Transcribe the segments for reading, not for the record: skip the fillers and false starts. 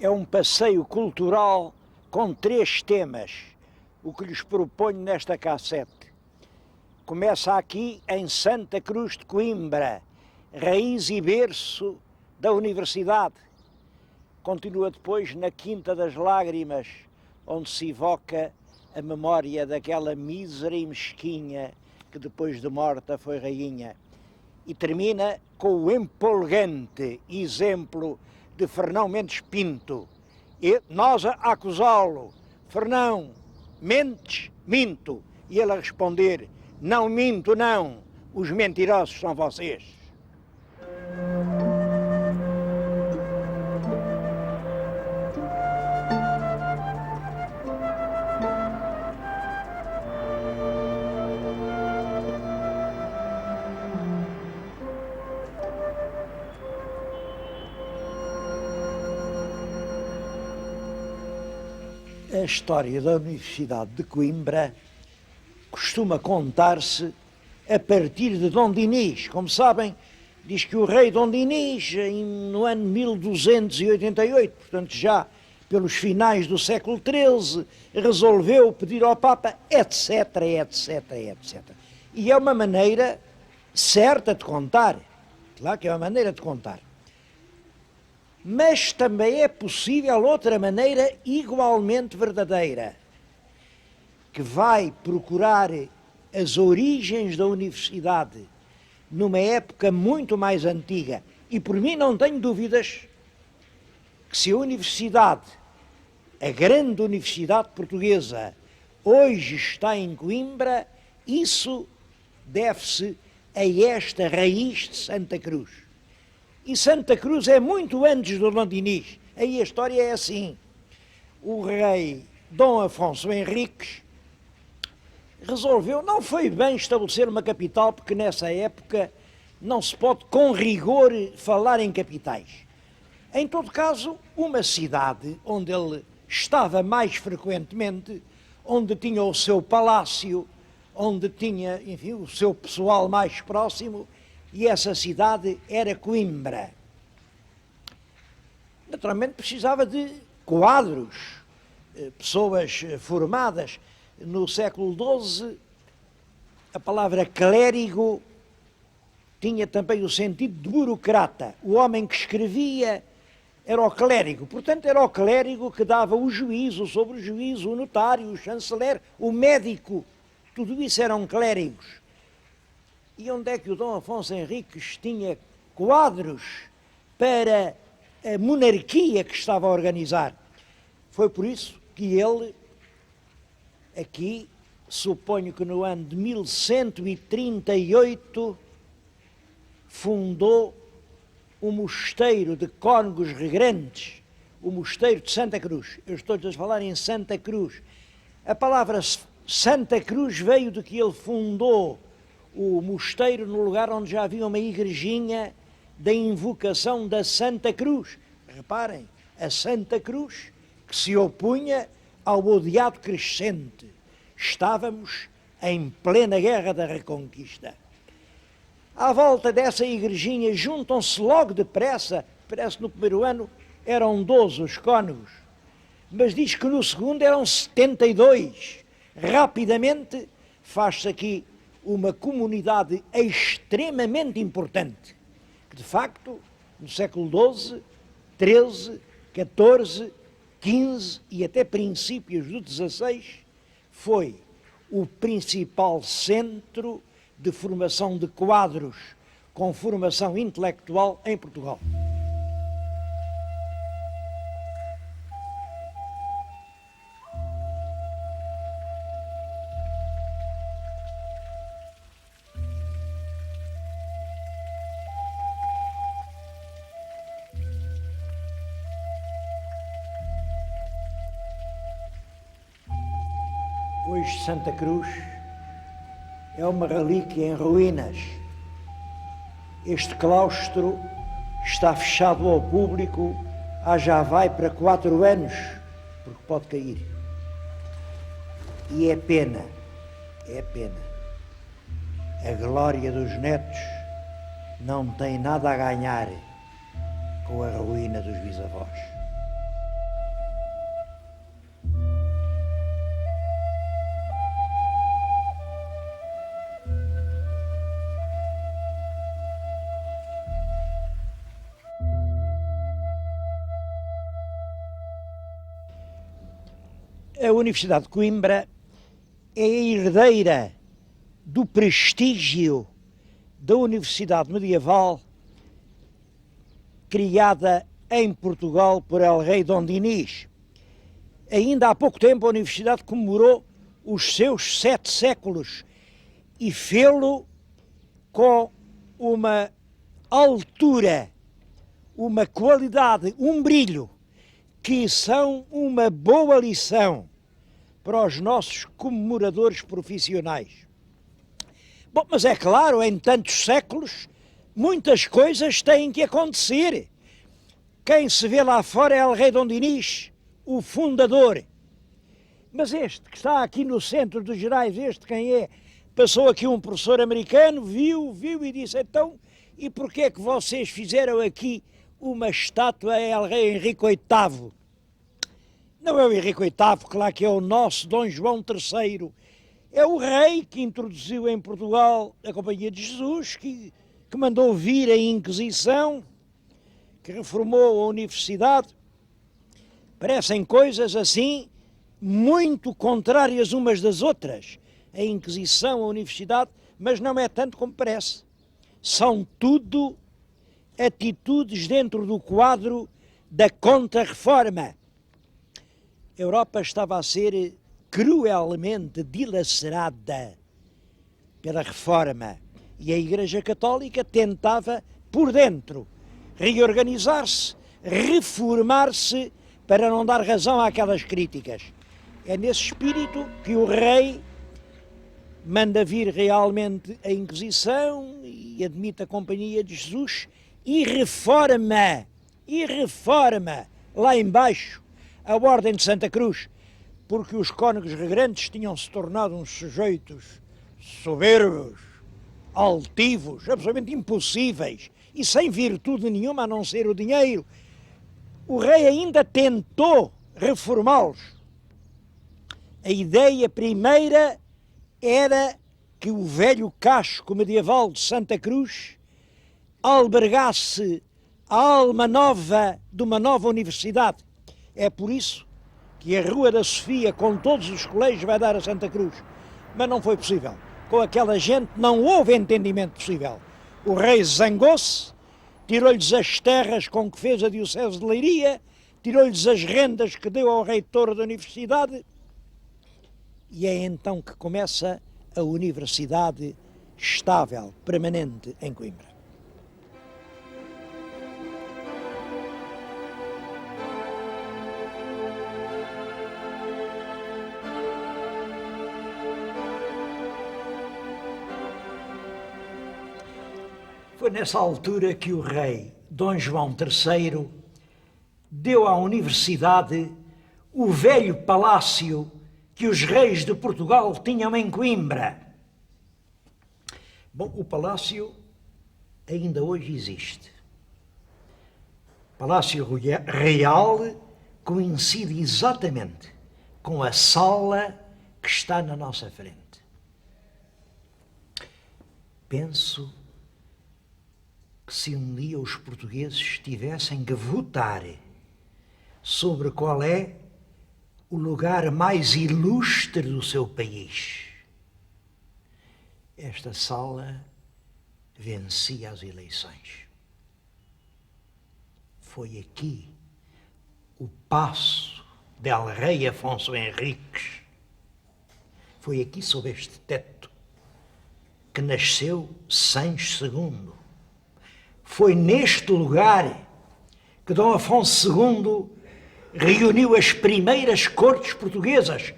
é um passeio cultural com 3 temas, o que lhes proponho nesta cassete. Começa aqui em Santa Cruz de Coimbra, raiz e berço da Universidade. Continua depois na Quinta das Lágrimas, onde se evoca a memória daquela mísera e mesquinha que depois de morta foi rainha. E termina com o empolgante exemplo de Fernão Mendes Pinto. E nós a acusá-lo: Fernão, mentes? Minto. E ele a responder: não minto, não, os mentirosos são vocês. A história da Universidade de Coimbra costuma contar-se a partir de Dom Dinis. Como sabem, diz que o rei Dom Dinis, no ano 1288, portanto já pelos finais do século XIII, resolveu pedir ao Papa, etc, etc, etc. E é uma maneira certa de contar, claro que é uma maneira de contar. Mas também é possível outra maneira igualmente verdadeira, que vai procurar as origens da universidade numa época muito mais antiga. E por mim não tenho dúvidas que se a universidade, a grande universidade portuguesa, hoje está em Coimbra, isso deve-se a esta raiz de Santa Cruz. E Santa Cruz é muito antes do Dom Dinis. Aí a história é assim: o rei Dom Afonso Henriques resolveu, não foi bem estabelecer uma capital, porque nessa época não se pode com rigor falar em capitais. Em todo caso, uma cidade onde ele estava mais frequentemente, onde tinha o seu palácio, onde tinha, enfim, o seu pessoal mais próximo, e essa cidade era Coimbra. Naturalmente precisava de quadros, pessoas formadas. No século XII, a palavra clérigo tinha também o sentido de burocrata. O homem que escrevia era o clérigo. Portanto, era o clérigo que dava o juízo sobre o juízo, o notário, o chanceler, o médico. Tudo isso eram clérigos. E onde é que o Dom Afonso Henriques tinha quadros para a monarquia que estava a organizar? Foi por isso que ele, aqui, suponho que no ano de 1138, fundou o mosteiro de Cónegos Regrantes, o mosteiro de Santa Cruz. Eu estou-lhes a falar em Santa Cruz. A palavra Santa Cruz veio de que ele fundou o mosteiro no lugar onde já havia uma igrejinha da invocação da Santa Cruz. Reparem, a Santa Cruz que se opunha ao odiado crescente. Estávamos em plena guerra da Reconquista. À volta dessa igrejinha juntam-se logo depressa, parece que no primeiro ano eram 12 os cônegos, mas diz que no segundo eram 72. Rapidamente faz-se aqui uma comunidade extremamente importante, que de facto no século XII, XIII, XIV, XV e até princípios do XVI foi o principal centro de formação de quadros com formação intelectual em Portugal. Hoje Santa Cruz é uma relíquia em ruínas. Este claustro está fechado ao público há já vai para 4 anos, porque pode cair. E é pena. A glória dos netos não tem nada a ganhar com a ruína dos bisavós. a Universidade de Coimbra é a herdeira do prestígio da Universidade Medieval criada em Portugal por El Rei Dom Dinis. Ainda há pouco tempo a Universidade comemorou os seus 7 séculos e fê-lo com uma altura, uma qualidade, um brilho, que são uma boa lição para os nossos comemoradores profissionais. Bom, mas é claro, em tantos séculos, muitas coisas têm que acontecer. Quem se vê lá fora é El Rei Dom Dinis, o fundador. Mas este que está aqui no centro dos Gerais, este quem é? Passou aqui um professor americano, viu e disse, então, e porquê é que vocês fizeram aqui uma estátua a El Rei Henrique VIII? Não é o Henrique VIII, claro que é o nosso Dom João III. É o rei que introduziu em Portugal a Companhia de Jesus, que mandou vir a Inquisição, que reformou a Universidade. Parecem coisas assim muito contrárias umas das outras, a Inquisição, a Universidade, mas não é tanto como parece. São tudo atitudes dentro do quadro da Contra-Reforma. A Europa estava a ser cruelmente dilacerada pela Reforma e a Igreja Católica tentava, por dentro, reorganizar-se, reformar-se para não dar razão àquelas críticas. É nesse espírito que o rei manda vir realmente a Inquisição e admite a Companhia de Jesus e reforma lá embaixo a Ordem de Santa Cruz, porque os cônegos regrantes tinham-se tornado uns sujeitos soberbos, altivos, absolutamente impossíveis e sem virtude nenhuma a não ser o dinheiro. O rei ainda tentou reformá-los. A ideia primeira era que o velho casco medieval de Santa Cruz albergasse a alma nova de uma nova universidade. É por isso que a Rua da Sofia, com todos os colégios, vai dar a Santa Cruz. Mas não foi possível. Com aquela gente não houve entendimento possível. O rei zangou-se, tirou-lhes as terras com que fez a Diocese de Leiria, tirou-lhes as rendas que deu ao reitor da universidade, e é então que começa a universidade estável, permanente em Coimbra. Foi nessa altura que o rei Dom João III deu à universidade o velho palácio que os reis de Portugal tinham em Coimbra. Bom, o palácio ainda hoje existe. O Palácio Real coincide exatamente com a sala que está na nossa frente. Penso que se um dia os portugueses tivessem que votar sobre qual é o lugar mais ilustre do seu país, esta sala vencia as eleições. Foi aqui o paço del Rei Afonso Henriques. Foi aqui, sob este teto, que nasceu Sancho II. Foi neste lugar que Dom Afonso II reuniu as primeiras cortes portuguesas,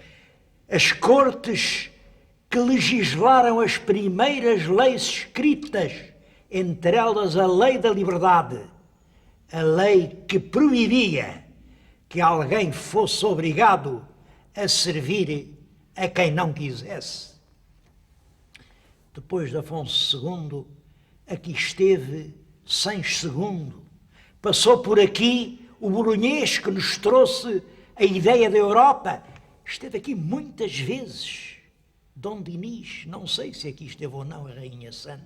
as cortes que legislaram as primeiras leis escritas, entre elas a Lei da Liberdade, a lei que proibia que alguém fosse obrigado a servir a quem não quisesse. Depois de Afonso II, aqui esteve Sancho II. Passou por aqui o bolonhês que nos trouxe a ideia da Europa. Esteve aqui muitas vezes Dom Dinis, não sei se aqui esteve ou não a Rainha Santa.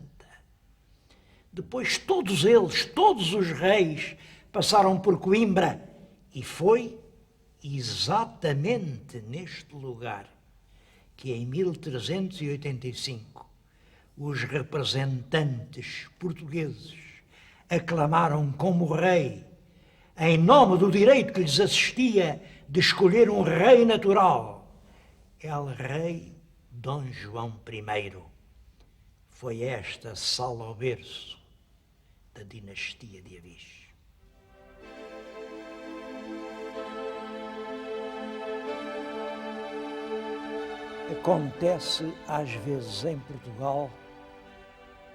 Depois todos eles, todos os reis, passaram por Coimbra e foi exatamente neste lugar que em 1385 os representantes portugueses aclamaram como rei, em nome do direito que lhes assistia de escolher um rei natural, El Rei Dom João I. Foi esta sala ao berço da dinastia de Avis. Acontece às vezes em Portugal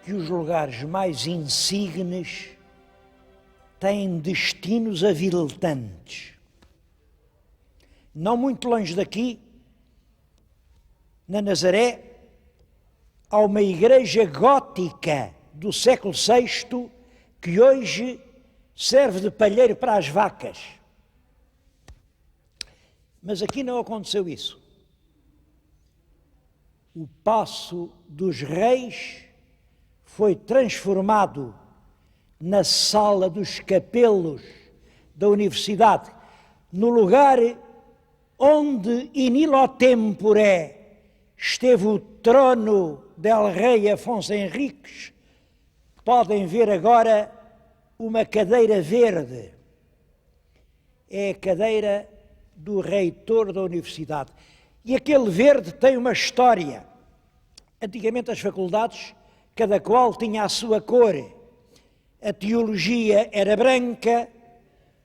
que os lugares mais insignes têm destinos aviltantes. Não muito longe daqui, na Nazaré, há uma igreja gótica do século VI que hoje serve de palheiro para as vacas. Mas aqui não aconteceu isso. O Paço dos Reis foi transformado na Sala dos Capelos da Universidade, no lugar onde in illo tempore esteve o trono del rei Afonso Henriques. Podem ver agora uma cadeira verde. É a cadeira do reitor da universidade. E aquele verde tem uma história. Antigamente as faculdades, cada qual tinha a sua cor. A teologia era branca,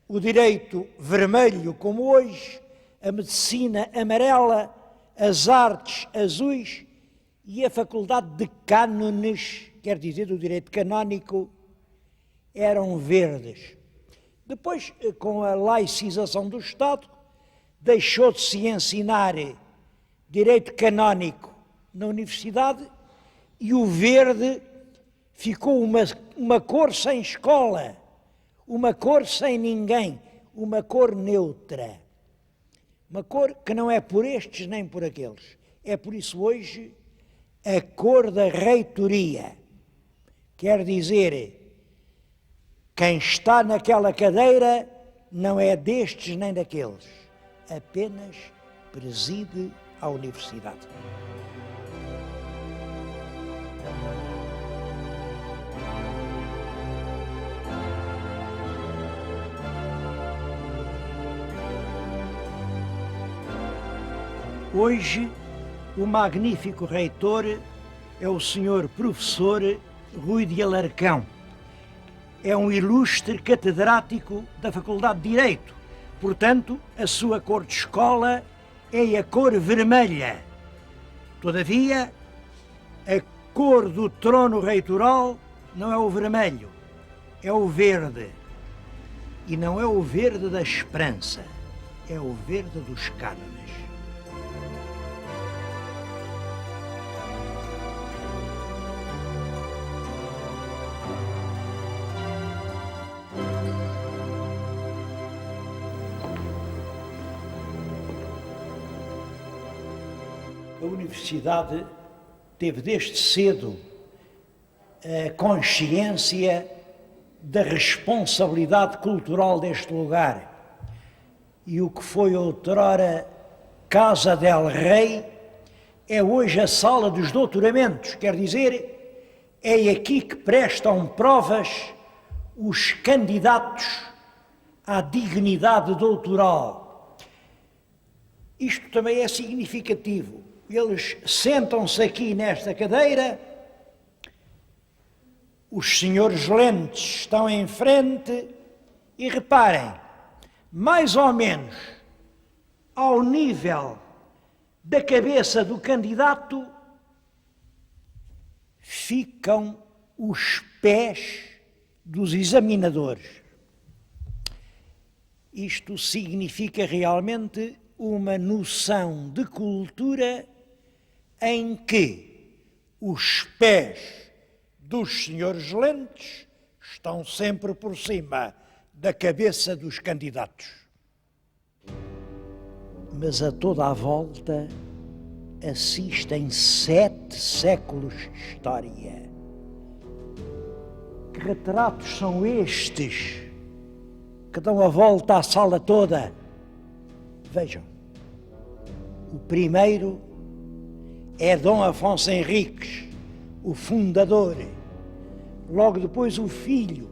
o direito vermelho como hoje, a medicina amarela, as artes azuis e a faculdade de cânones, quer dizer, do direito canónico, eram verdes. Depois, com a laicização do Estado, deixou de se ensinar direito canónico na universidade e o verde ficou uma cor sem escola, uma cor sem ninguém, uma cor neutra. Uma cor que não é por estes nem por aqueles. É por isso hoje a cor da reitoria. Quer dizer, quem está naquela cadeira não é destes nem daqueles, apenas preside a universidade. Hoje, o magnífico reitor é o senhor professor Rui de Alarcão. É um ilustre catedrático da Faculdade de Direito. Portanto, a sua cor de escola é a cor vermelha. Todavia, a cor do trono reitoral não é o vermelho, é o verde. E não é o verde da esperança, é o verde dos cânones. A universidade teve desde cedo a consciência da responsabilidade cultural deste lugar. E o que foi outrora Casa del Rei é hoje a sala dos doutoramentos, quer dizer, é aqui que prestam provas os candidatos à dignidade doutoral. Isto também é significativo. Eles sentam-se aqui nesta cadeira, os senhores lentes estão em frente e reparem, mais ou menos ao nível da cabeça do candidato ficam os pés dos examinadores. Isto significa realmente uma noção de cultura em que os pés dos senhores lentes estão sempre por cima da cabeça dos candidatos. Mas a toda a volta assistem 7 séculos de história. Que retratos são estes que dão a volta à sala toda? Vejam, o primeiro é Dom Afonso Henriques, o fundador. Logo depois o filho,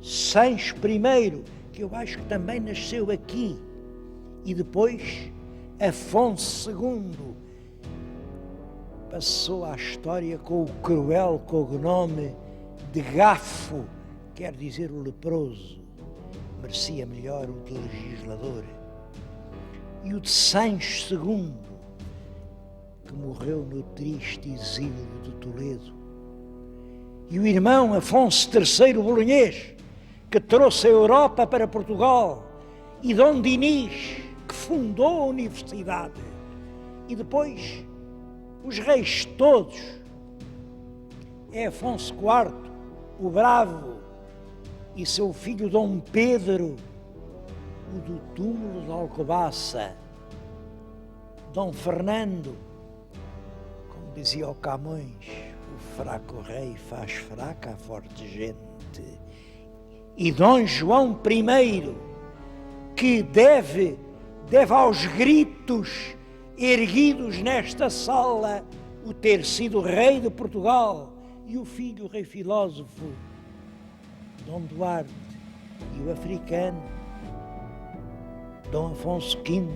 Sancho I, que eu acho que também nasceu aqui. E depois Afonso II. Passou à história com o cruel cognome de Gafo, quer dizer o leproso. Merecia melhor o de legislador. E o de Sancho II, que morreu no triste exílio de Toledo. E o irmão Afonso III Bolonhês, que trouxe a Europa para Portugal. E Dom Dinis, que fundou a universidade. E depois, os reis todos. É Afonso IV, o Bravo, e seu filho Dom Pedro, o do túmulo de Alcobaça. Dom Fernando, como dizia o Camões, o fraco rei faz fraca a forte gente. E Dom João I, que deve aos gritos erguidos nesta sala o ter sido rei de Portugal, e o filho, o rei filósofo, Dom Duarte, e o africano, Dom Afonso V,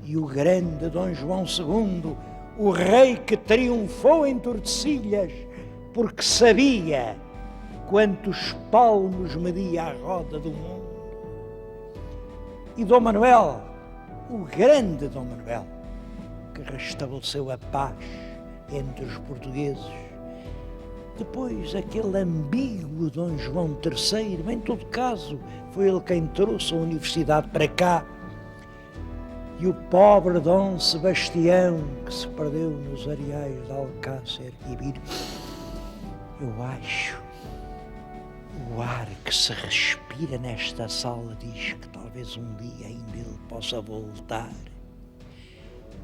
e o grande Dom João II, o rei que triunfou em Tordesilhas, porque sabia quantos palmos media a roda do mundo. E Dom Manuel, o grande Dom Manuel, que restabeleceu a paz entre os portugueses. Depois, aquele ambíguo Dom João III, em todo caso, foi ele quem trouxe a universidade para cá. E o pobre Dom Sebastião, que se perdeu nos areais de Alcácer e Quibir. Eu acho, o ar que se respira nesta sala diz que talvez um dia ainda ele possa voltar.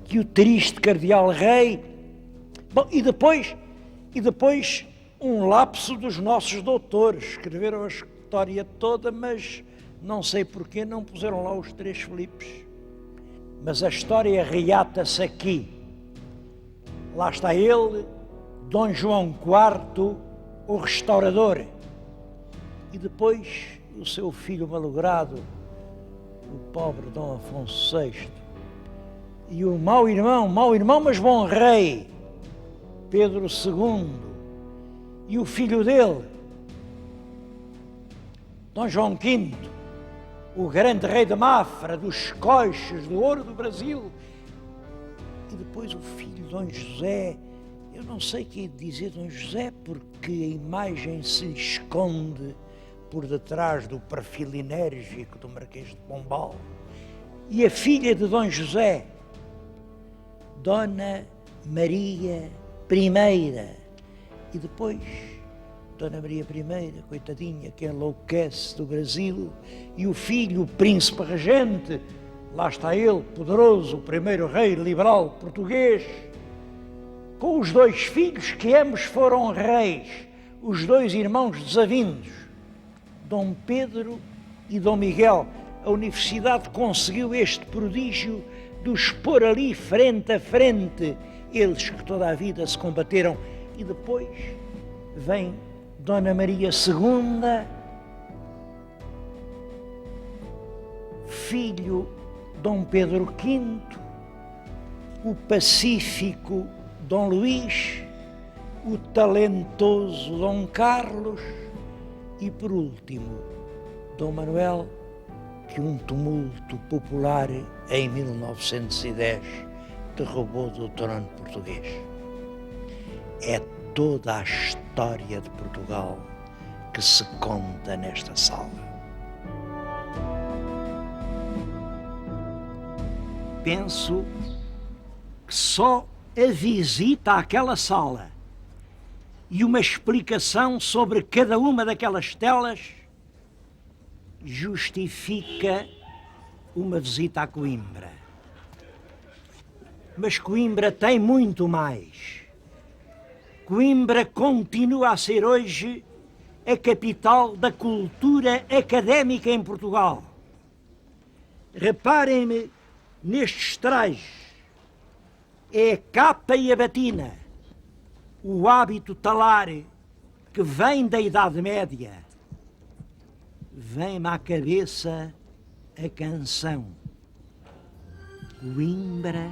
Que o triste cardeal rei... Bom, e depois um lapso dos nossos doutores. Escreveram a história toda, mas não sei porquê não puseram lá os 3 Filipes. Mas a história reata-se aqui. Lá está ele, Dom João IV, o restaurador. E depois o seu filho malogrado, o pobre Dom Afonso VI. E o mau irmão, mas bom rei, Pedro II. E o filho dele, Dom João V, o grande rei de Mafra, dos coixes, do ouro do Brasil. E depois o filho, Dom José. Eu não sei o que é dizer Dom José, porque a imagem se lhe esconde por detrás do perfil enérgico do Marquês de Pombal. E a filha de Dom José, Dona Maria I. E depois, Dona Maria I, coitadinha, que enlouquece do Brasil. E o filho, o príncipe regente, lá está ele, poderoso, o primeiro rei liberal português, com os 2 filhos que ambos foram reis, os 2 irmãos desavindos, Dom Pedro e Dom Miguel. A universidade conseguiu este prodígio de os pôr ali frente a frente, eles que toda a vida se combateram. E depois vem Dona Maria II, filho Dom Pedro V, o pacífico Dom Luís, o talentoso Dom Carlos e, por último, Dom Manuel, que um tumulto popular em 1910 derrubou do trono português. É toda a história de Portugal que se conta nesta sala. Penso que só a visita àquela sala e uma explicação sobre cada uma daquelas telas justifica uma visita a Coimbra. Mas Coimbra tem muito mais. Coimbra continua a ser hoje a capital da cultura académica em Portugal. Reparem-me nestes trajes. É a capa e a batina, o hábito talar que vem da Idade Média. Vem-me à cabeça a canção. Coimbra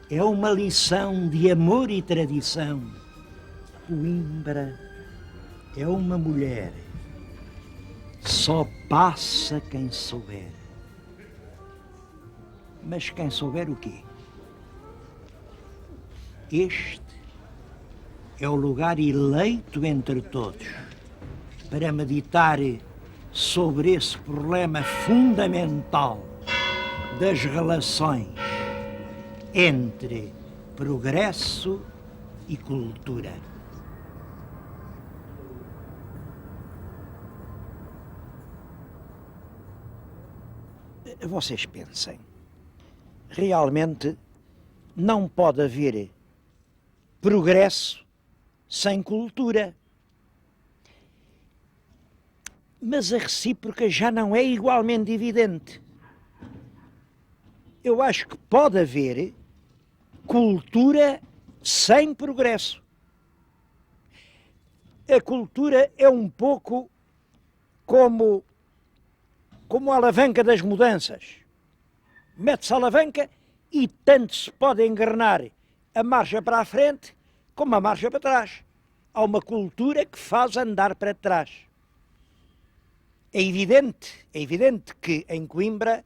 é uma lição de amor e tradição. Coimbra é uma mulher, só passa quem souber. Mas quem souber o quê? Este é o lugar eleito entre todos para meditar sobre esse problema fundamental das relações entre progresso e cultura. Vocês pensem, realmente não pode haver progresso sem cultura. Mas a recíproca já não é igualmente evidente. Eu acho que pode haver cultura sem progresso. A cultura é um pouco como a alavanca das mudanças. Mete-se a alavanca e tanto se pode engrenar a marcha para a frente como a marcha para trás. Há uma cultura que faz andar para trás. É evidente que em Coimbra